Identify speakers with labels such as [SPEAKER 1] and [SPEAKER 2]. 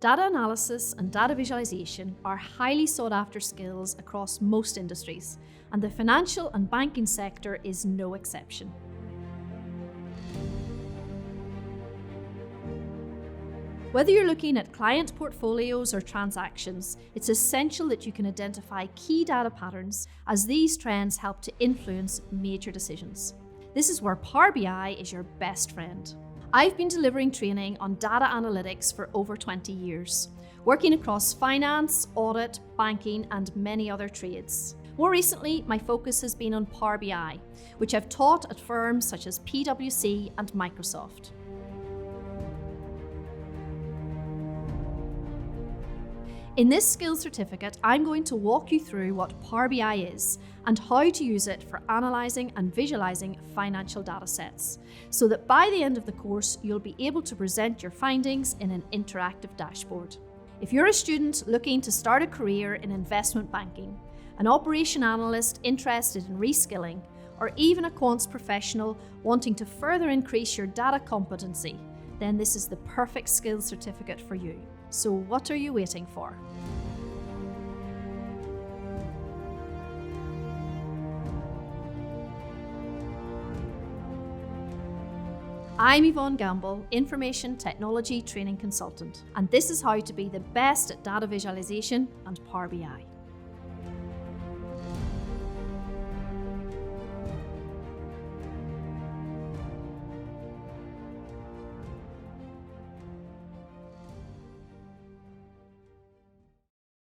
[SPEAKER 1] Data analysis and data visualization are highly sought after skills across most industries, and the financial and banking sector is no exception. Whether you're looking at client portfolios or transactions, it's essential that you can identify key data patterns, as these trends help to influence major decisions. This is where Power BI is your best friend. I've been delivering training on data analytics for over 20 years, working across finance, audit, banking, and many other trades. More recently, my focus has been on Power BI, which I've taught at firms such as PwC and Microsoft. In this skills certificate, I'm going to walk you through what Power BI is and how to use it for analysing and visualising financial data sets, so that by the end of the course, you'll be able to present your findings in an interactive dashboard. If you're a student looking to start a career in investment banking, an operation analyst interested in reskilling, or even a quants professional wanting to further increase your data competency, then this is the perfect skills certificate for you. So what are you waiting for? I'm Yvonne Gamble, Information Technology Training Consultant, and this is how to be the best at data visualization and Power BI.